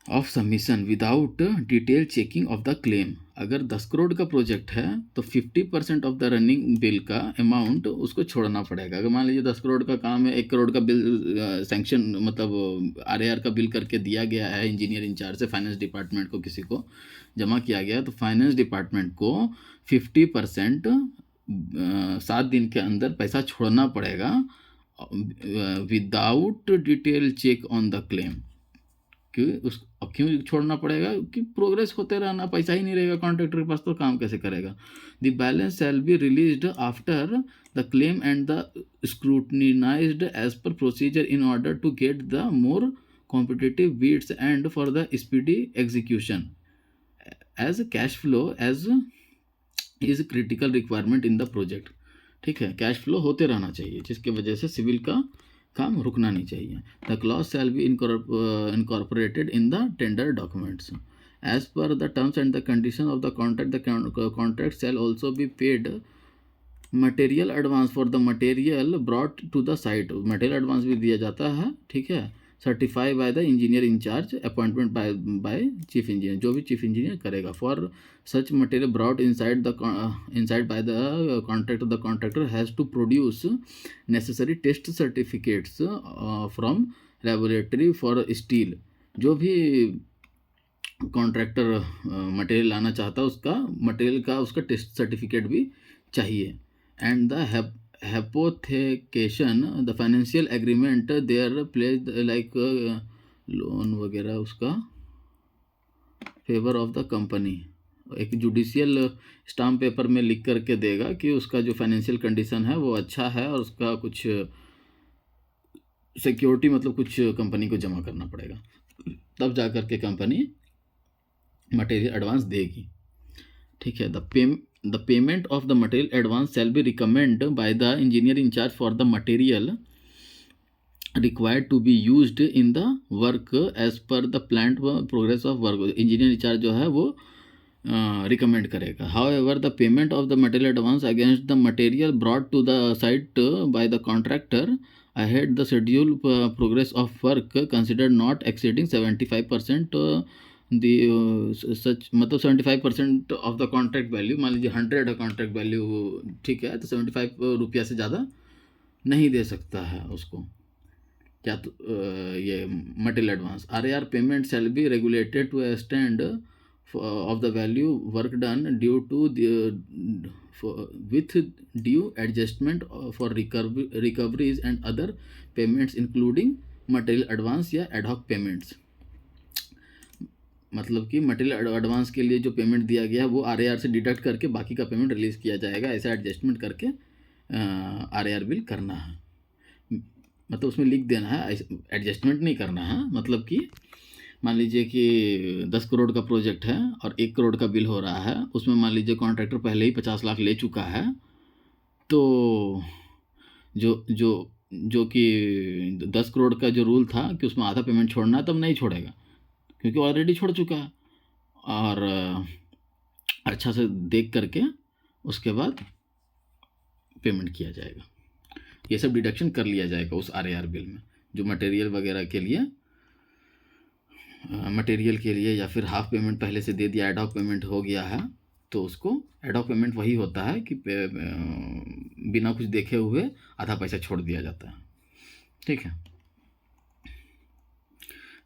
of submission without detail checking of the claim. अगर 10 करोड़ का प्रोजेक्ट है तो 50% ऑफ द रनिंग बिल का amount उसको छोड़ना पड़ेगा. अगर मान लीजिए 10 करोड़ का काम है, 1 करोड़ का बिल सैंक्शन मतलब RAR का बिल करके दिया गया है इंजीनियर इंचार्ज से फाइनेंस डिपार्टमेंट को, किसी को जमा किया गया, तो फाइनेंस डिपार्टमेंट को 50% 7 दिन के अंदर पैसा छोड़ना पड़ेगा without detail check on the claim. क्यों छोड़ना पड़ेगा? कि प्रोग्रेस होते रहना, पैसा ही नहीं रहेगा कॉन्ट्रैक्टर के पास तो काम कैसे करेगा. The balance shall be released after the claim and the scrutinised as per procedure in order to get the more competitive bids and for the speedy execution as cash flow as is critical requirement in the project. ठीक है, cash flow होते रहना चाहिए जिसकी वजह से civil का काम रुकना नहीं चाहिए. The clause shall be incorporated in the tender documents as per the terms and the condition of the contract. The contract shall also be paid material advance for the material brought to the site. Material advance भी दिया जाता है. ठीक है, certify by the engineer in charge appointment by chief engineer. जो भी chief engineer करेगा. For such material brought inside by the contractor has to produce necessary test certificates from laboratory for steel. जो भी कॉन्ट्रैक्टर मटेरियल लाना चाहता है उसका material का उसका टेस्ट सर्टिफिकेट भी चाहिए. And the hypothecation the financial agreement there pledged like loan वगैरह उसका फेवर ऑफ द कंपनी एक जुडिशियल स्टाम्प पेपर में लिख करके देगा कि उसका जो फाइनेंशियल कंडीशन है वो अच्छा है और उसका कुछ सिक्योरिटी मतलब कुछ कंपनी को जमा करना पड़ेगा, तब जा कर के कंपनी मटेरियल एडवांस देगी. ठीक है, the payment of the material advance shall be recommended by the engineer in charge for the material required to be used in the work as per the planned progress of work. engineer in charge जो है वो recommend करेगा. however the payment of the material advance against the material brought to the site by the contractor ahead the scheduled progress of work considered not exceeding 75% सच मतलब 75% of the contract value. मान लीजिए 100 है contract value, ठीक है, तो 75 रुपया से ज़्यादा नहीं दे सकता है उसको क्या तो ये material advance. RAR payment shall be regulated to extend of the value work done due to with due adjustment for recoveries and other payments including material advance या एडहॉक पेमेंट्स. मतलब कि मटेरियल एडवांस के लिए जो payment दिया गया है वो RAR से डिडक्ट करके बाकी का पेमेंट रिलीज़ किया जाएगा. ऐसा एडजस्टमेंट करके RAR बिल करना है. मतलब उसमें लिख देना है, एडजस्टमेंट नहीं करना है. मतलब कि मान लीजिए कि 10 करोड़ का प्रोजेक्ट है और 1 करोड़ का बिल हो रहा है, उसमें मान लीजिए कॉन्ट्रैक्टर पहले ही 50 लाख ले चुका है, तो जो कि 10 करोड़ का जो रूल था कि उसमें आधा पेमेंट छोड़ना है, तब नहीं छोड़ेगा क्योंकि ऑलरेडी छोड़ चुका है. और अच्छा से देख करके उसके बाद पेमेंट किया जाएगा. ये सब डिडक्शन कर लिया जाएगा उस RAR बिल में जो मटेरियल वगैरह के लिए मटेरियल के लिए, या फिर हाफ पेमेंट पहले से दे दिया, एडॉक पेमेंट हो गया है, तो उसको एडॉक पेमेंट वही होता है कि बिना कुछ देखे हुए आधा पैसा छोड़ दिया जाता है। ठीक है।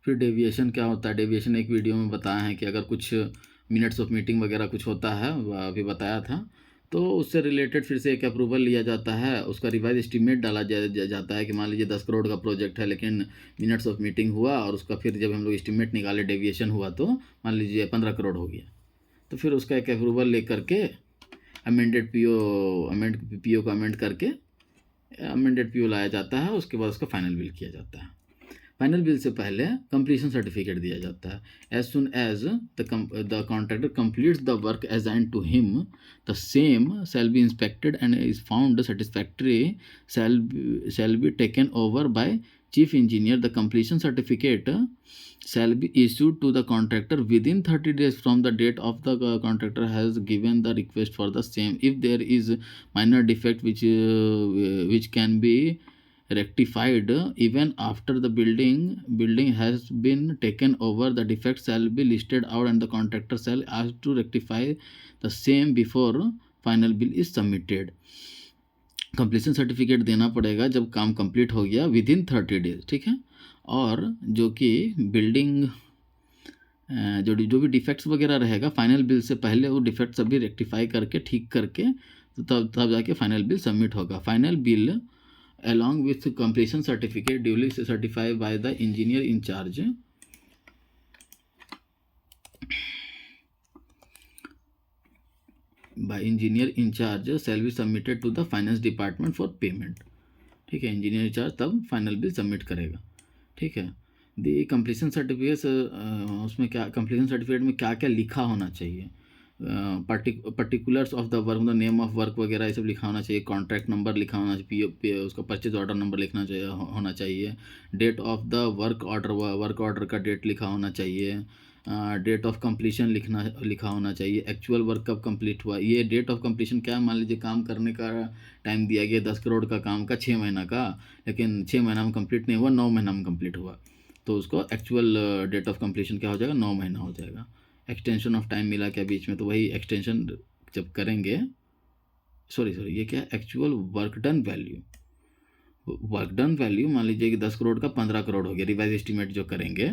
फिर डेविएशन क्या होता है? डेविएशन एक वीडियो में बताया है कि अगर कुछ मिनट्स ऑफ मीटिंग वगैरह कुछ होता है, अभी बताया था, तो उससे रिलेटेड फिर से एक अप्रूवल लिया जाता है, उसका रिवाइज एस्टीमेट डाला जाता है कि मान लीजिए 10 करोड़ का प्रोजेक्ट है, लेकिन मिनट्स ऑफ मीटिंग हुआ और उसका फिर जब हम लोग एस्टीमेट निकाले, डेविएशन हुआ, तो मान लीजिए 15 करोड़ हो गया, तो फिर उसका एक अप्रूवल ले करके अमेंडेड पीओ को अमेंड करके अमेंडेड पीओ लाया जाता है, उसके बाद उसका फाइनल बिल किया जाता है। फाइनल बिल से पहले कंप्लीशन सर्टिफिकेट दिया जाता है। As soon as the contractor completes the work assigned to him, the same shall be inspected and is found satisfactory shall be taken over by chief engineer. The completion certificate shall be issued to the contractor within 30 days from the date of the contractor has given the request for the same. If there is minor defect which can be rectified even after the building has been taken over, the defect shall be listed out and the contractor shall ask to rectify the same before final bill is submitted. Completion certificate देना पड़ेगा जब काम complete हो गया within 30 days. ठीक है। और जो कि बिल्डिंग जो भी डिफेक्ट्स वगैरह रहेगा, फाइनल बिल से पहले वो डिफेक्ट सभी रेक्टिफाई करके ठीक करके तो तब जाके फाइनल बिल सबमिट होगा। Final bill along with completion certificate duly certified by the engineer in charge shall be submitted to the finance department for payment। ठीक है। इंजीनियर इंचार्ज तब फाइनल बिल सबमिट करेगा। ठीक है। दी कंप्लीशन सर्टिफिकेट, उसमें क्या completion certificate में क्या क्या लिखा होना चाहिए? पर्टिकुलर्स ऑफ द वर्क, मतलब नेम ऑफ वर्क वगैरह ये सब लिखा होना चाहिए, कॉन्ट्रैक्ट नंबर लिखा होना चाहिए, उसका परचेज ऑर्डर नंबर लिखना चाहिए होना चाहिए, date of the work order का डेट लिखा होना चाहिए, डेट ऑफ कंप्लीशन लिखा होना चाहिए, एक्चुअल वर्क कब कंप्लीट हुआ। ये डेट ऑफ कंप्लीशन क्या है? मान लीजिए काम करने का टाइम दिया गया 10 करोड़ का काम का 6 महीना का, लेकिन 6 महीना में कंप्लीट नहीं हुआ, 9 महीना में कंप्लीट हुआ, तो उसको एक्चुअल डेट ऑफ कंप्लीशन क्या हो जाएगा? 9 महीना हो जाएगा। एक्सटेंशन ऑफ टाइम मिला क्या बीच में? तो वही एक्सटेंशन जब करेंगे, सॉरी ये क्या है? एक्चुअल वर्क डन वैल्यू मान लीजिए कि 10 करोड़ का 15 करोड़ हो गया। रिवाइज एस्टीमेट जो करेंगे,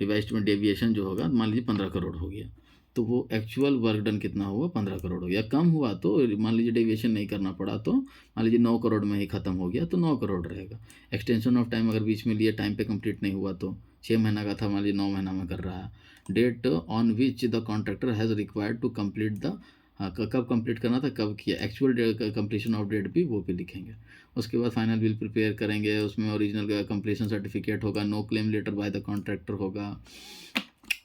रिवाइज एस्टीमेट डेविएशन जो होगा, मान लीजिए 15 करोड़ हो गया, तो वो एक्चुअल वर्क डन कितना हुआ? 15 करोड़ हो गया। कम हुआ तो मान लीजिए डेविएशन नहीं करना पड़ा, तो मान लीजिए 9 करोड़ में ही ख़त्म हो गया, तो 9 करोड़ रहेगा। एक्सटेंशन ऑफ टाइम अगर बीच में लिए, टाइम पे कंप्लीट नहीं हुआ, तो 6 महीना का था, मान लीजिए 9 महीना में कर रहा है। Date on which the contractor has required to complete the, कब कंप्लीट करना था, कब किया, एक्चुअल कंप्लीशन ऑफ डेट भी वो भी लिखेंगे। उसके बाद फाइनल बिल प्रिपेयर करेंगे, उसमें ओरिजिनल कंप्लीशन सर्टिफिकेट होगा, no claim letter by the contractor होगा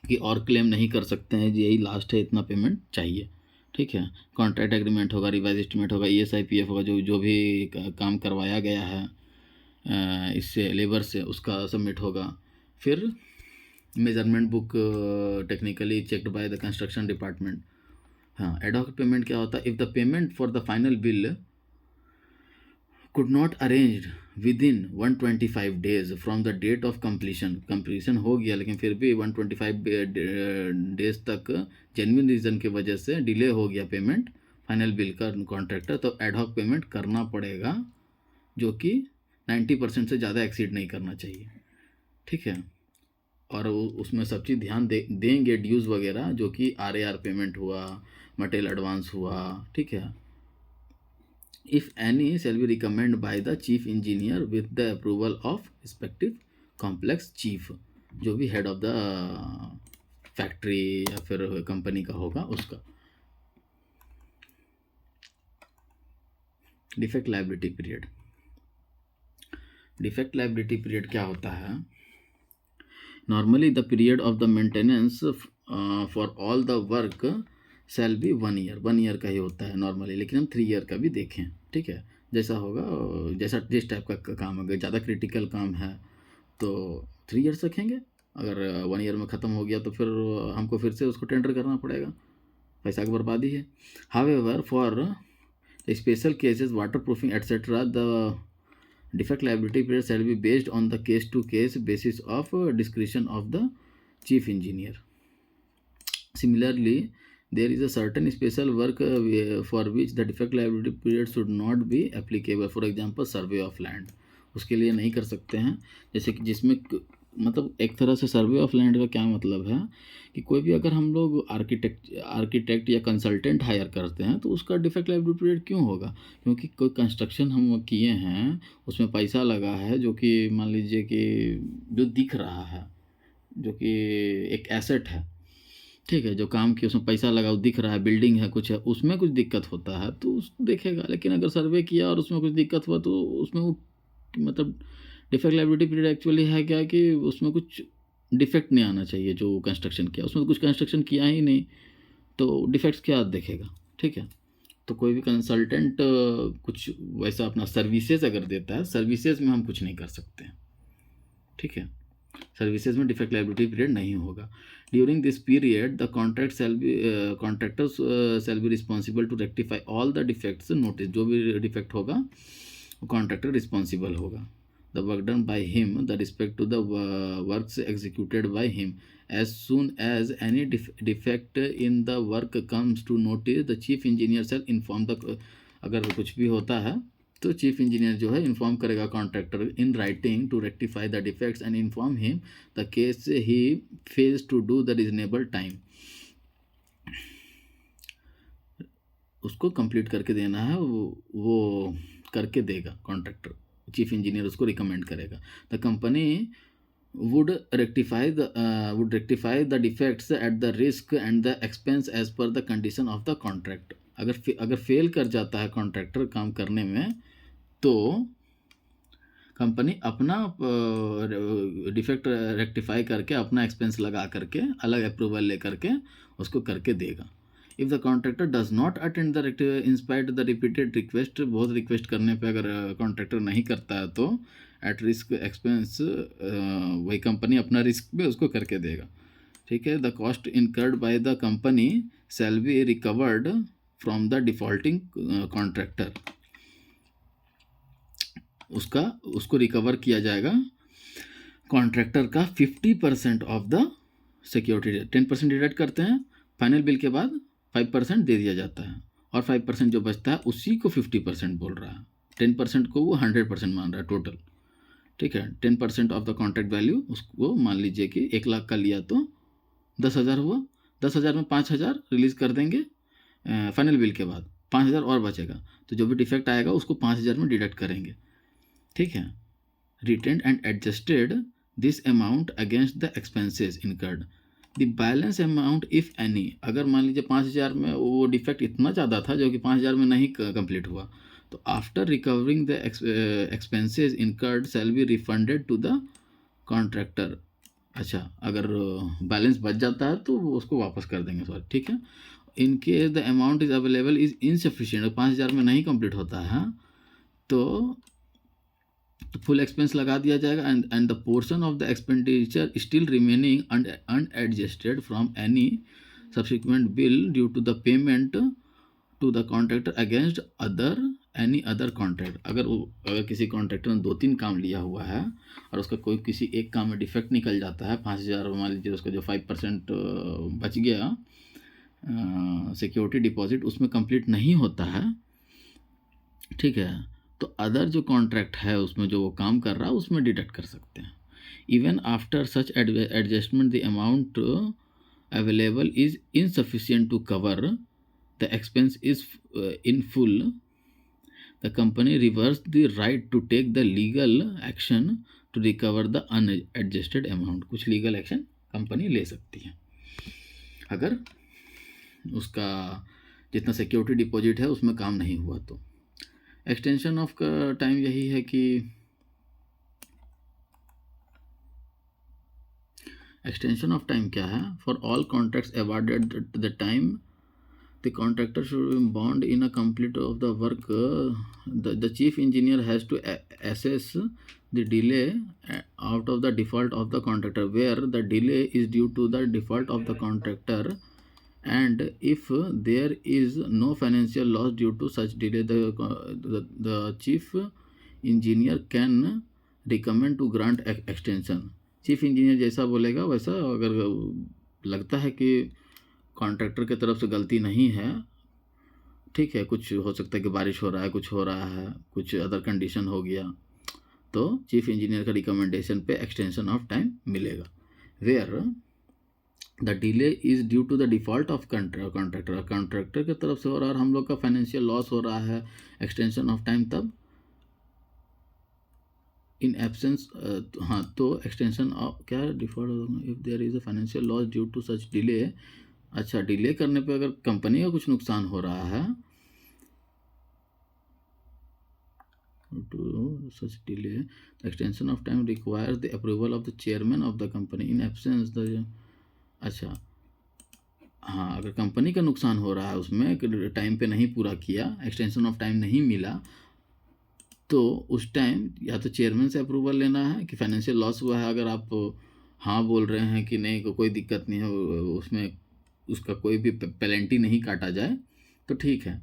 कि और क्लेम नहीं कर सकते हैं, यही लास्ट है, इतना पेमेंट चाहिए। ठीक है। कॉन्ट्रैक्ट एग्रीमेंट होगा, रिवाइज एस्टीमेट होगा, ESIPF होगा, जो भी काम करवाया गया है इससे लेबर से, उसका सबमिट होगा। फिर measurement book technically checked by the construction department. हाँ, एडॉक पेमेंट क्या होता है? If the payment for the final bill could not arranged within 125 days from the date of completion हो गया, लेकिन फिर भी 125 डेज तक जेन्युइन रीज़न की वजह से डिले हो गया पेमेंट फाइनल बिल का कॉन्ट्रैक्टर, तो एडहॉक पेमेंट करना पड़ेगा, जो कि 90% से ज़्यादा एक्सीड नहीं करना चाहिए। ठीक है। और उसमें सब चीज़ ध्यान देंगे, ड्यूज़ वगैरह, जो कि RAR पेमेंट हुआ, मटेरियल एडवांस हुआ। ठीक है। If any shall be recommended by the chief engineer with the approval of respective complex chief, जो भी हेड ऑफ द फैक्ट्री या फिर कंपनी का होगा उसका। Defect liability period. Defect liability period क्या होता है? Normally the period of the maintenance for all the work shall be 1 year. 1 year का ही होता है नॉर्मली, लेकिन हम 3 ईयर का भी देखें। ठीक है। जैसा होगा, जिस टाइप का काम अगर ज़्यादा क्रिटिकल काम है तो 3 ईयर्स रखेंगे, अगर 1 ईयर में ख़त्म हो गया तो फिर हमको फिर से उसको टेंडर करना पड़ेगा, पैसा की बर्बादी है। However for special cases water proofing et cetera the defect liability period shall be based on the case to case basis of description of the chief engineer. Similarly, there is a certain special work for which the defect liability period should not be applicable. For example, survey of land, उसके लिए नहीं कर सकते हैं। जैसे कि जिसमें मतलब एक तरह से सर्वे ऑफ लैंड का क्या मतलब है कि कोई भी अगर हम लोग आर्किटेक्ट या कंसल्टेंट हायर करते हैं तो उसका डिफेक्ट लायबिलिटी पीरियड क्यों होगा? क्योंकि कोई कंस्ट्रक्शन हम किए हैं, उसमें पैसा लगा है, जो कि मान लीजिए कि जो दिख रहा है, जो कि एक एसेट है, ठीक है, जो काम किया उसमें पैसा लगा, वो दिख रहा है, बिल्डिंग है, कुछ है, उसमें कुछ दिक्कत होता है तो उस देखेगा। लेकिन अगर सर्वे किया और उसमें कुछ दिक्कत हुआ तो उसमें वो मतलब डिफेक्ट लायबिलिटी पीरियड एक्चुअली है क्या कि उसमें कुछ डिफेक्ट नहीं आना चाहिए। जो कंस्ट्रक्शन किया उसमें कुछ कंस्ट्रक्शन किया ही नहीं तो डिफेक्ट्स क्या देखेगा? ठीक है, तो कोई भी कंसल्टेंट कुछ वैसा अपना सर्विसेज अगर देता है, सर्विसेज में हम कुछ नहीं कर सकते हैं। ठीक है, सर्विसेज में डिफेक्ट लायबिलिटी पीरियड नहीं होगा। During this period the contractors shall be responsible to rectify all the defects notice. जो भी डिफेक्ट होगा कॉन्ट्रैक्टर रिस्पॉन्सिबल होगा। The work done by him the respect to the works executed by him as soon as any defect in the work comes to notice the chief engineer shall inform the अगर कुछ भी होता है तो chief engineer जो है inform करेगा contractor in writing to rectify the defects and inform him the case he fails to do the reasonable time. उसको कंप्लीट करके देना है, वो करके देगा कॉन्ट्रैक्टर, चीफ इंजीनियर उसको रिकमेंड करेगा। The company would rectify the defects at the risk and the expense as per the condition of the contract। अगर फेल कर जाता है कॉन्ट्रैक्टर काम करने में तो कंपनी अपना डिफेक्ट रेक्टिफाई करके अपना एक्सपेंस लगा करके अलग अप्रूवल ले करके उसको करके देगा। If the contractor does not attend the in spite the repeated request, बहुत रिक्वेस्ट करने पे अगर कॉन्ट्रैक्टर नहीं करता है तो एट रिस्क एक्सपेंस वही कंपनी अपना रिस्क पे उसको करके देगा। ठीक है, the cost incurred by the company shall be recovered from the defaulting contractor. उसको रिकवर किया जाएगा कॉन्ट्रैक्टर का 50% ऑफ द सिक्योरिटी। 10% डिडक्ट करते हैं, फाइनल बिल के बाद 5% दे दिया जाता है और 5% जो बचता है उसी को 50% बोल रहा है। 10% को वो 100% मान रहा है टोटल। ठीक है, 10% ऑफ द कॉन्ट्रैक्ट वैल्यू उसको मान लीजिए कि 1 लाख का लिया तो 10,000 हुआ, 10,000 में 5,000 रिलीज़ कर देंगे फाइनल बिल के बाद, 5,000 और बचेगा तो जो भी डिफेक्ट आएगा उसको 5,000 में डिडक्ट करेंगे। ठीक है, retained and adjusted this amount against the expenses incurred the balance amount if any. अगर मान लीजिए 5,000 में वो डिफेक्ट इतना ज़्यादा था जो कि 5,000 में नहीं कंप्लीट हुआ तो after recovering the expenses incurred shall be refunded to the contractor. अच्छा, अगर बैलेंस बच जाता है तो उसको वापस कर देंगे सॉरी। ठीक है, in case the amount is available is insufficient, 5,000 में नहीं कंप्लीट होता है तो फुल एक्सपेंस लगा दिया जाएगा and the portion of the expenditure still remaining unadjusted from any subsequent bill due to the payment to the contractor against any other contract. अगर किसी कॉन्ट्रैक्टर ने 2-3 काम लिया हुआ है और उसका कोई किसी एक काम में डिफेक्ट निकल जाता है, 5,000 मान लीजिए उसका जो 5% बच गया सिक्योरिटी डिपॉजिट उसमें कंप्लीट नहीं होता है, ठीक है, तो अदर जो कॉन्ट्रैक्ट है उसमें जो वो काम कर रहा है उसमें डिडक्ट कर सकते हैं। Even after such adjustment the amount available is insufficient to cover the expense is in full the company reverse the right to take the legal action to recover the unadjusted amount. कुछ legal action company ले सकती है अगर उसका जितना security deposit है उसमें काम नहीं हुआ तो। एक्सटेंशन ऑफ का टाइम यही है कि एक्सटेंशन ऑफ टाइम क्या है, for all contracts awarded the time the contractor should be bond in a complete of the work the chief engineer has to assess the delay out of the default of the contractor where the delay is due to the default of the contractor and if there is no financial loss due to such delay the chief engineer can recommend to grant extension। Chief engineer जैसा बोलेगा वैसा, अगर लगता है कि contractor की तरफ से गलती नहीं है, ठीक है, कुछ हो सकता है कि बारिश हो रहा है, कुछ हो रहा है, कुछ अदर कंडीशन हो गया, तो चीफ इंजीनियर का रिकमेंडेशन पे एक्सटेंशन ऑफ टाइम मिलेगा। Where the delay is due to the default of contractor की तरफ से हो रहा है और हम लोग का फाइनेंशियल लॉस हो रहा है, एक्सटेंशन ऑफ टाइम तब इन एब्सेंस, हाँ, तो एक्सटेंशन ऑफ क्या default if there is a financial loss due to such delay. अच्छा, डिले करने पे अगर कंपनी का कुछ नुकसान हो रहा है, to such delay, the extension of time requires the approval of the chairman of the company in absence the, अच्छा, हाँ, अगर कंपनी का नुकसान हो रहा है, उसमें टाइम पे नहीं पूरा किया, एक्सटेंशन ऑफ टाइम नहीं मिला, तो उस टाइम या तो चेयरमैन से अप्रूवल लेना है कि फाइनेंशियल लॉस हुआ है। अगर आप हाँ बोल रहे हैं कि नहीं, कोई दिक्कत नहीं है, उसमें उसका कोई भी पेनल्टी नहीं काटा जाए, तो ठीक है।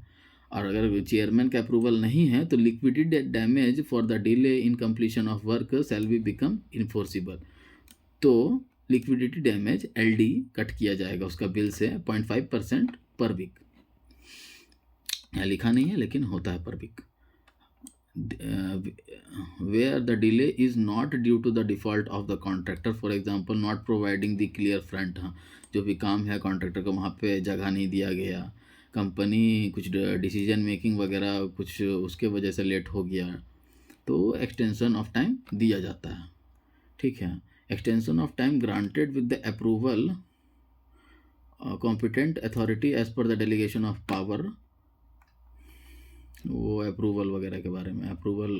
और अगर चेयरमैन का अप्रूवल नहीं है तो liquidity damage for the delay in completion of work shall be become enforceable. तो लिक्विडिटी डैमेज LD कट किया जाएगा उसका बिल से 0.5% पर वीक। यहाँ लिखा नहीं है लेकिन होता है per week. where the delay is not due to the default of the contractor, for example not providing the clear front, हाँ, जो भी काम है कॉन्ट्रैक्टर को वहाँ पे जगह नहीं दिया गया, कंपनी कुछ डिसीजन मेकिंग वगैरह कुछ उसके वजह से लेट हो गया, तो एक्सटेंशन ऑफ टाइम दिया जाता है, ठीक है। Extension of time granted with the approval competent authority as per the delegation of power, वो अप्रूवल वगैरह के बारे में, अप्रूवल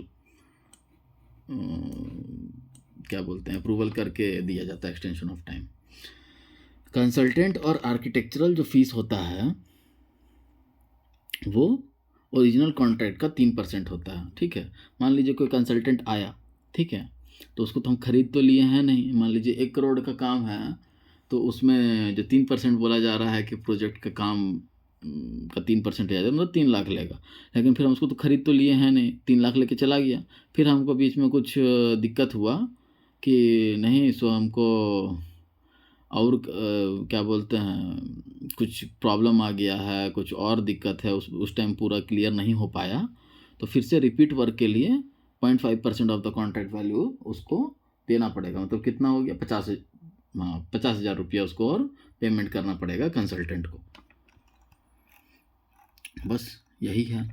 क्या बोलते हैं, अप्रूवल करके दिया जाता है एक्सटेंशन ऑफ टाइम। कंसल्टेंट और आर्किटेक्चरल जो फीस होता है वो ओरिजिनल कॉन्ट्रैक्ट का 3% होता है, ठीक है। मान लीजिए कोई कंसल्टेंट आया, ठीक है, तो उसको तो हम खरीद तो लिए हैं नहीं। मान लीजिए 1 करोड़ का काम है, तो उसमें जो 3% बोला जा रहा है कि प्रोजेक्ट का काम का 3% आ जाए, मतलब 3 लाख लेगा, लेकिन फिर हम उसको तो खरीद तो लिए हैं नहीं, 3 लाख लेके चला गया। फिर हमको बीच में कुछ दिक्कत हुआ कि नहीं, सो हमको और क्या बोलते हैं, कुछ प्रॉब्लम आ गया है, कुछ और दिक्कत है, उस टाइम पूरा क्लियर नहीं हो पाया, तो फिर से रिपीट वर्क के लिए 0.5% ऑफ द कॉन्ट्रैक्ट वैल्यू उसको देना पड़ेगा। मतलब कितना हो गया, 50,000 रुपया उसको और पेमेंट करना पड़ेगा कंसल्टेंट को। बस यही है।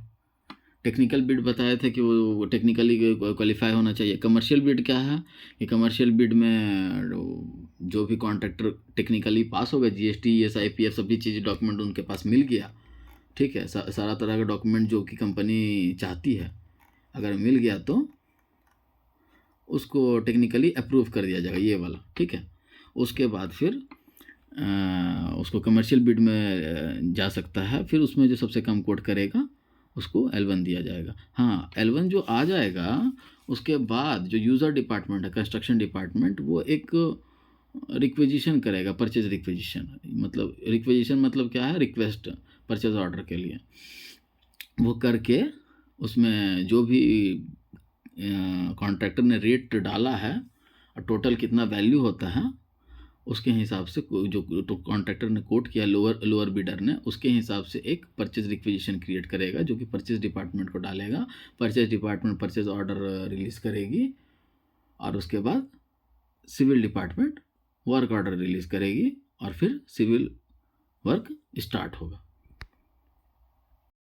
टेक्निकल बिड बताए थे कि वो टेक्निकली क्वालिफाई होना चाहिए। कमर्शियल बिड क्या है कि कमर्शियल बिड में जो भी कॉन्ट्रैक्टर टेक्निकली पास होगा, GST ESI PF सभी चीज़ डॉक्यूमेंट उनके पास मिल गया, ठीक है, सारा तरह का डॉक्यूमेंट जो कि कंपनी चाहती है अगर मिल गया तो उसको टेक्निकली अप्रूव कर दिया जाएगा, ये वाला, ठीक है। उसके बाद फिर उसको कमर्शियल बिड में जा सकता है, फिर उसमें जो सबसे कम कोट करेगा उसको L1 दिया जाएगा। हाँ, L1 जो आ जाएगा उसके बाद जो यूज़र डिपार्टमेंट है, कंस्ट्रक्शन डिपार्टमेंट, वो एक रिक्वेजिशन करेगा, परचेज रिक्वेजिशन। मतलब रिक्वेजिशन मतलब क्या है, रिक्वेस्ट परचेज ऑर्डर के लिए। वो करके उसमें जो भी कॉन्ट्रैक्टर ने रेट डाला है और टोटल कितना वैल्यू होता है उसके हिसाब से, जो तो कॉन्ट्रैक्टर ने कोट किया लोअर बिडर ने, उसके हिसाब से एक परचेज रिक्वेजिशन क्रिएट करेगा जो कि परचेज डिपार्टमेंट को डालेगा। Purchase department purchase order release करेगी और उसके बाद civil department work order release करेगी और फिर सिविल वर्क स्टार्ट होगा।